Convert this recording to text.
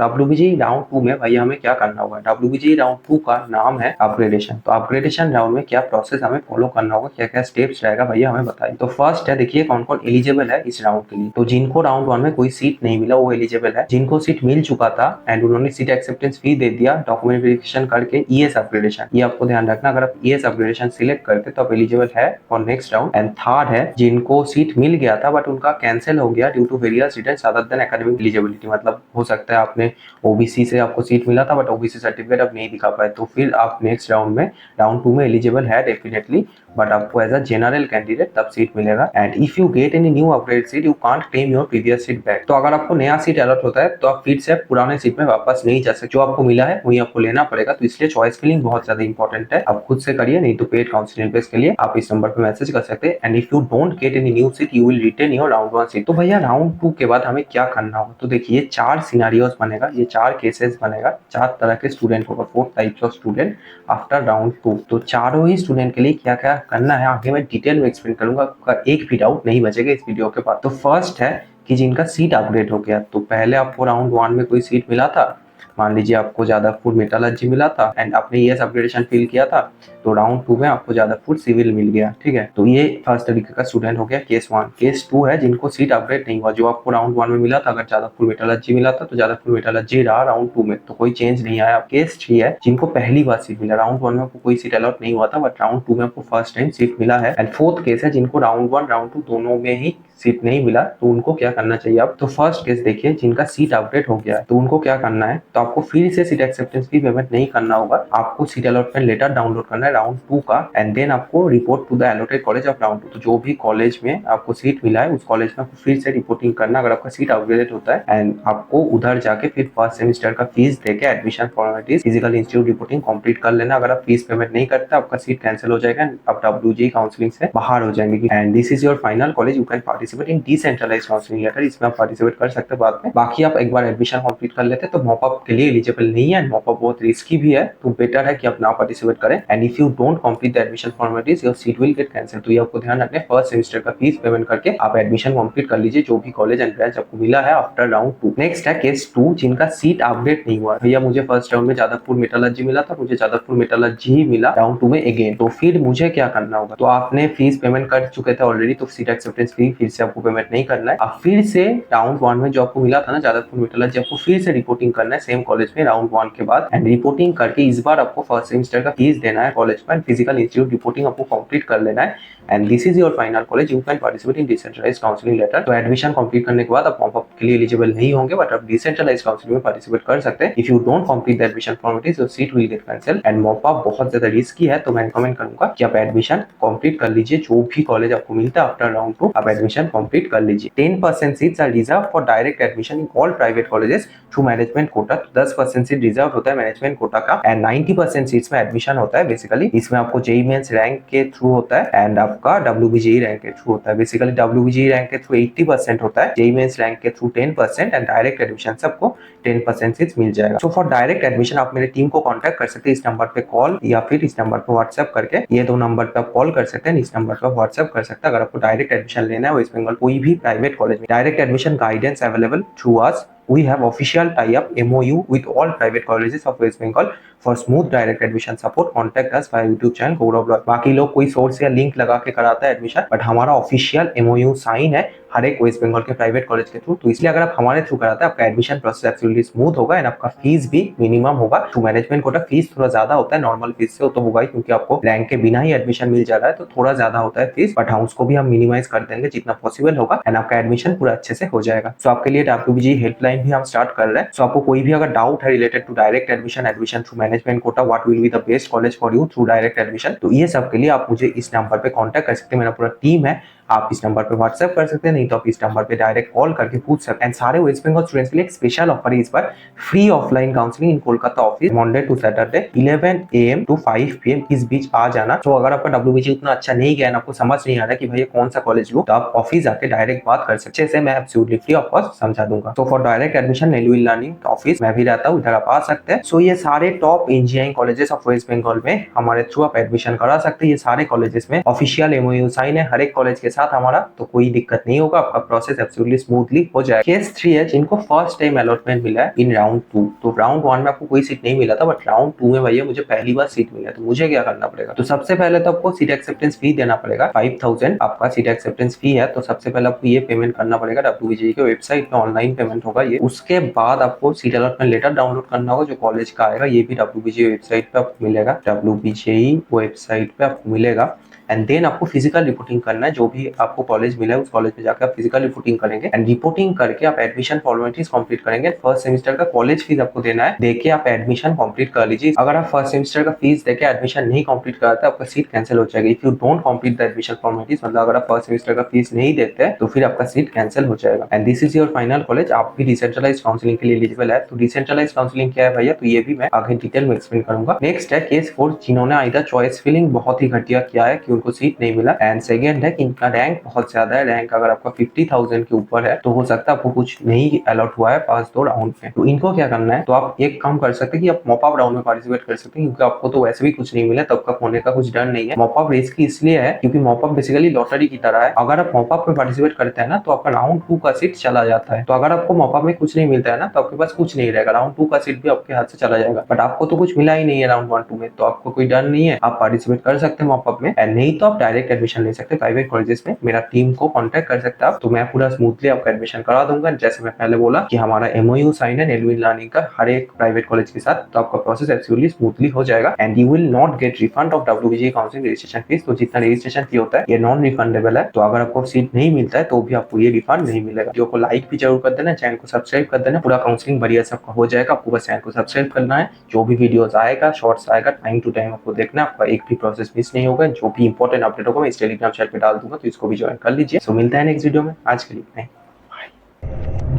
डब्ल्यूबीजी round 2 में भैया हमें क्या करना होगा। डब्ल्यूबीजी राउंड 2 का नाम है अपग्रेडेशन। तो अपग्रेडेशन राउंड में क्या प्रोसेस हमें फॉलो करना होगा, क्या क्या स्टेप्स रहेगा भैया हमें बताइए। तो फर्स्ट है, देखिए कौन कौन एलिजिबल है इस राउंड के लिए। तो जिनको राउंड 1 में कोई सीट नहीं मिला वो एलिजिबल है। जिनको सीट मिल चुका था एंड उन्होंने सीट एक्सेप्टेंस फी दे दिया डॉक्यूमेंट वेरिफिकेशन करके ईएस अपग्रेडेशन, ये आपको ध्यान रखना। अगर आप ईएस अपग्रेडेशन सिलेक्ट करते तो आप एलिजिबल है for next round. And third है, जिनको सीट मिल गया था बट उनका कैंसिल हो गया due to various reasons other than academic eligibility, मतलब हो सकता है आपने ओबीसी से आपको सीट मिला था बट ओबीसी सर्टिफिकेट अब नहीं दिखा पाए, तो फिर आप नेक्स्ट राउंड में राउंड 2 में एलिजिबल है डेफिनेटली, बट आपको एज अ जनरल कैंडिडेट तब सीट मिलेगा। And if you get any new upgrade seat you can't claim your previous seat back. तो अगर आपको नया सीट अलॉट होता है तो आप फिर से पुराने सीट में वापस नहीं जा सकते, जो आपको मिला है वही आपको लेना पड़ेगा। तो इसलिए चॉइस फिलिंग बहुत ज्यादा इंपॉर्टेंट है, आप खुद से करिए, नहीं तो पेड काउंसलिंग के लिए आप इस नंबर पर मैसेज कर सकते हैं। And if you don't get any new seat you will retain your round 1 seat. तो भैया राउंड 2 के बाद हमें क्या करना होगा, तो देखिए 4 सिनेरियोस बनेगा, ये 4 केसेस बनेगा, 4 तरह के स्टूडेंट होगा, 4 types of student after round 2। तो चारों ही स्टूडेंट के लिए क्या क्या करना है आगे मैं डिटेल में एक्सप्लेन करूंगा, आपका एक भी डाउट नहीं बचेगा इस वीडियो के बाद। तो फर्स्ट है कि जिनका सीट अपग्रेड हो गया, तो पहले आपको राउंड 1 में कोई सीट मिला था, मान लीजिए आपको जादवपुर मेटालर्जी मिला था एंड आपने ईएस अपग्रेडेशन फिल किया था, तो राउंड 2 में आपको जादवपुर सिविल मिल गया, ठीक है। तो ये फर्स्ट तरीके का स्टूडेंट हो गया केस 1। केस 2 है जिनको सीट अपग्रेड नहीं हुआ, जो आपको राउंड 1 में मिला था, अगर जादवपुर मेटालर्जी मिला था तो जादवपुर मेटालर्जी रहा राउंड 2 में, तो कोई चेंज नहीं आया। केस 3 है जिनको पहली बार सीट मिला, राउंड 1 में आपको कोई सीट अलॉट नहीं हुआ था बट राउंड 2 में आपको फर्स्ट टाइम सीट मिला है। एंड फोर्थ केस है जिनको राउंड 1 राउंड 2 दोनों में ही सीट नहीं मिला, तो उनको क्या करना चाहिए आप। तो फर्स्ट केस देखिए, जिनका सीट अपग्रेड हो गया है तो उनको क्या करना है, तो आपको फिर से सीट एक्सेप्टेंस की पेमेंट नहीं करना होगा, आपको सीट अलॉटमेंट लेटर डाउनलोड करना है राउंड 2 का एंड देन आपको report to the allotted college of round 2। तो जो भी कॉलेज में आपको सीट मिला है उस कॉलेज में आपको फिर से रिपोर्टिंग करना अगर आपका सीट अपग्रेड होता है, एंड आपको उधर जाके फिर फर्स्ट सेमेस्टर का फीस देके admission formalities physical institute reporting complete कर लेना। अगर आप फीस पेमेंट नहीं करते आपका सीट कैंसिल हो जाएगा, आप डब्ल्यूजी काउंसलिंग से बाहर हो जाएंगे। And this is your final college, you can participate in decentralised counselling later, इसमें आप पार्टिसिपेट कर सकते हैं बाद में। बाकी आप एक बार एडमिशन कंप्लीट कर लेते तो मॉपअप के लिए एलिजिबल नहीं है, मॉपअप बहुत रिस्की भी है, तो बेटर है कि आप ना पार्टिसिपेट करें। And if you don't complete the admission formalities your seat will get cancel. तो ये आपको ध्यान रखना है, फर्स्ट सेमेस्टर का फीस पेमेंट करके आप एडमिशन कंप्लीट कर लीजिए जो भी कॉलेज एंड ब्रांच आपको मिला है आफ्टर राउंड 2। नेक्स्ट है केस 2, जिनका सीट अपडेट नहीं हुआ, भैया मुझे फर्स्ट राउंड में जादवपुर मेटालर्जी मिला था, मुझे जादवपुर मेटालर्जी ही मिला राउंड 2 में अगेन, तो फिर मुझे क्या करना होगा। तो आपने फीस पेमेंट कर चुके थे ऑलरेडी, तो सीट एक्सेप्टेंस फी फिर से आपको पेमेंट नहीं करना है। अब फिर से राउंड 1 में जो आपको मिला था ना जादवपुर मेटालर्जी, आपको फिर से रिपोर्टिंग करना है सेम कॉलेज में राउंड 1 के बाद, एंड रिपोर्टिंग करके इस बार आपको फर्स्ट सेमेस्टर का फीस देना है कॉलेज में, फिजिकल इंस्टीट्यूट रिपोर्टिंग आपको कंप्लीट कर लेना है। And this is your final college, you can participate in decentralised counselling letter. तो एडमिशन कंप्लीट करने के बाद आप मॉपअप के लिए एलिजिबल नहीं होंगे बट आप डिसेंट्रलाइज्ड काउंसलिंग में पार्टिसिपेट कर सकते हैं। If you don't complete the admission formalities your seat will get cancel. And mop up बहुत ज्यादा रिस्की है, तो मैं रिकमेंड करूंगा कि आप एडमिशन कंप्लीट कर लीजिए, जो भी कॉलेज आपको मिलता है आफ्टर राउंड 2 आप एडमिशन कंप्लीट कर लीजिए। 10% seats are reserve for direct admission in all private colleges through management quota. 10% seat reserve होता है मैनेजमेंट कोटा का, एंड 90% सीट्स में एडमिशन होता है। बेसिकली इसमें आपको जेईई मेंस रैंक के थ्रू होता है एंड आपका डब्ल्यूबीजेई रैंक के थ्रू होता है। बेसिकली डब्ल्यूबीजेई रैंक के थ्रू 80% होता है, जेईई मेंस रैंक के थ्रू 10% एंड डायरेक्ट एडमिशन सबको 10% सीट्स मिल जाएगा। सो फॉर डायरेक्ट एडमिशन आप मेरे टीम को कांटेक्ट कर सकते हैं इस नंबर पे कॉल या फिर इस नंबर पे व्हाट्सएप करके, ये दो नंबर पे आप कॉल कर सकते हैं, इस नंबर पे व्हाट्सएप कर सकते हैं। अगर आपको डायरेक्ट एडमिशन लेना है वेस्ट बंगाल कोई भी प्राइवेट कॉलेज में, direct admission guidance available through us. We have official tie-up MOU with all private colleges of West Bengal for smooth direct admission support. Contact us via YouTube channel Gaurav Blog। बाकी लोग कोई source या link लगा के कराता है admission, but हमारा official MOU sign है हर एक वेस्ट बंगाल के प्राइवेट कॉलेज के थ्रू, तो इसलिए अगर आप हमारे थ्रू कराते हैं आपका एडमिशन प्रोसेस एब्सोल्युटली स्मूथ होगा एंड आपका फीस भी मिनिमम होगा। थ्रू मैनेजमेंट कोटा फीस थोड़ा ज्यादा होता है नॉर्मल फीस से, तो होगा ही क्योंकि आपको रैंक के बिना ही एडमिशन मिल जा रहा है, तो थोड़ा ज्यादा होता है फीस, बट हाँ उसको भी हम मिनिमाइज कर देंगे जितना पॉसिबल होगा एंड आपका एडमिशन पूरा अच्छे से हो जाएगा। सो आपके लिए डब्ल्यूबीजी हेल्पलाइन भी हम स्टार्ट कर रहे हैं। सो आपको कोई भी अगर डाउट है related to direct admission, admission through management quota, what will be the best college for you through direct admission, तो ये सब के लिए आप मुझे इस नंबर पे कांटेक्ट कर सकते हैं, मेरा पूरा टीम है। आप इस नंबर पे व्हाट्सएप कर सकते हैं, नहीं तो आप इस नंबर पे डायरेक्ट कॉल करके पूछ सकते हैं। एंड सारे वेस्ट बंगाल स्टूडेंट्स के लिए एक स्पेशल ऑफर है इस बार, free offline counselling in Kolkata office Monday to Saturday 11 AM to 5 PM इस बीच आ जाना। तो अगर आपका डब्ल्यूबीजी उतना अच्छा नहीं गया, आपको समझ नहीं आ रहा कि भैया कौन सा कॉलेज लूं, तो आप ऑफिस आके डायरेक्ट बात कर सकते हैं, मैं एब्सोल्युटली फ्री ऑफ कॉस्ट समझा दूंगा। तो फॉर डायरेक्ट एडमिशन नेलुइल लर्निंग ऑफिस मैं भी रहता हूँ, इधर आप आ सकते हैं। सो ये सारे top engineering colleges of west Bengal में हमारे थ्रू आप एडमिशन करा सकते हैं। ये सारे कॉलेजेस में ऑफिशियल MOU साइन है हर एक कॉलेज के साथ। साथ हमारा, तो कोई दिक्कत नहीं होगा, आपका प्रोसेस एब्सोल्युटली स्मूथली हो जाएगा। केस 3 है जिनको फर्स्ट टाइम अलॉटमेंट मिला है इन राउंड 2। तो राउंड 1 में आपको कोई सीट नहीं मिला था, बट राउंड 2 में भैया मुझे पहली बार सीट मिला, तो मुझे क्या करना पड़ेगा? तो सबसे पहले तो आपको सीट एक्सेप्टेंस फी देना पड़ेगा, 5000 आपका सीट एक्सेप्टेंस फी है। तो सबसे पहले आपको ये पेमेंट करना पड़ेगा, WBJE के वेबसाइट में ऑनलाइन पेमेंट होगा ये। उसके बाद आपको सीट अलॉटमेंट लेटर डाउनलोड करना होगा जो कॉलेज का आएगा, ये भी WBJE वेबसाइट पे आपको मिलेगा, WBJE वेबसाइट पे आपको मिलेगा। एंड देन आपको फिजिकल रिपोर्टिंग करना है, जो भी आपको कॉलेज मिला है उस कॉलेज में जाकर आप फिजिकल रिपोर्टिंग करेंगे, एंड रिपोर्टिंग करके आप एडमिशन फॉर्मेलिटीज कंप्लीट करेंगे। फर्स्ट सेमेस्टर का कॉलेज फीस आपको देना है, देके आप एडमिशन कंप्लीट कर लीजिए। अगर आप फर्स्ट सेमेस्टर का फीस देके एडमिशन नहीं कंप्लीट कराते, आपका सीट कैंसिल हो जाएगी। If you don't complete the admission formalities, मतलब अगर आप फर्स्ट सेमेस्टर का फीस नहीं देते तो फिर आपका सीट कैंसिल हो जाएगा। And this is your final college. आप भी डिसेंट्रलाइज काउंसलिंग के लिए एलिजिबल है। तो डिसेंट्रलाइज काउंसलिंग क्या है भैया, तो ये भी मैं आगे डिटेल में एक्सप्लेन करूंगा। नेक्स्ट है केस 4, जिन्होंने आइदर चॉइस फिलिंग बहुत ही घटिया किया है कि उनको सीट नहीं मिला, एंड सेकंड है कि इनका रैंक बहुत ज्यादा है। रैंक अगर आपका 50,000 के ऊपर है तो हो सकता है आपको कुछ नहीं अलॉट हुआ है पास 2 राउंड में। तो इनको क्या करना है, तो आप एक काम कर सकते हैं कि आप मॉपअप राउंड में पार्टिसिपेट कर सकते हैं, क्योंकि आपको तो वैसे भी कुछ नहीं मिला, तब का होने का कुछ डर नहीं है। मॉपअप रिस्की इसलिए है क्योंकि मॉपअप बेसिकली लॉटरी की तरह है। अगर आप मॉपअप में पार्टिसिपेट करते हैं ना, तो आपका राउंड 2 का सीट चला जाता है। तो अगर आपको मॉपअप में कुछ नहीं मिलता है ना, तो आपके पास कुछ नहीं रहेगा, राउंड 2 का सीट भी आपके हाथ से चला जाएगा। बट आपको तो कुछ मिला ही नहीं है राउंड 1 2 में, तो आपको कोई डर नहीं है, आप पार्टिसिपेट कर सकते हैं मॉपअप में। एंड नहीं तो आप डायरेक्ट एडमिशन ले सकते हैं प्राइवेट कॉलेजेस में। मेरा टीम को कांटेक्ट कर सकते हैं आप, तो मैं पूरा स्मूथली आपका एडमिशन करा दूंगा। जैसे मैं पहले बोला कि हमारा MOU साइन है एलविन लर्निंग का हर एक प्राइवेट कॉलेज के साथ, तो आपका प्रोसेस एब्सोल्युटली स्मूथली हो जाएगा। And you will not gate refund of WBJE counselling registration fees. तो जितना रजिस्ट्रेशन फी होता है ये नॉन रिफंडेबल है। तो अगर आपको सीट नहीं मिलता है तो भी आपको ये रिफंड नहीं मिलेगा। वीडियो को लाइक भी जरूर कर देना, चैनल को सब्सक्राइब कर देना। पूरा काउंसलिंग बढ़िया सबका हो जाएगा, आपको बस चैनल को सब्सक्राइब करना है। जो भी वीडियोस आएगा, शॉर्ट्स आएगा, टाइम टू टाइम आपको देखना है, आपका एक भी प्रोसेस मिस नहीं होगा। जो भी इंपॉर्टेंट अपडेट होगा मैं इस टेलीग्राम चैनल पे डाल दूंगा, तो इसको भी ज्वाइन कर लीजिए। सो मिलता है नेक्स्ट वीडियो में, आज के लिए बाय।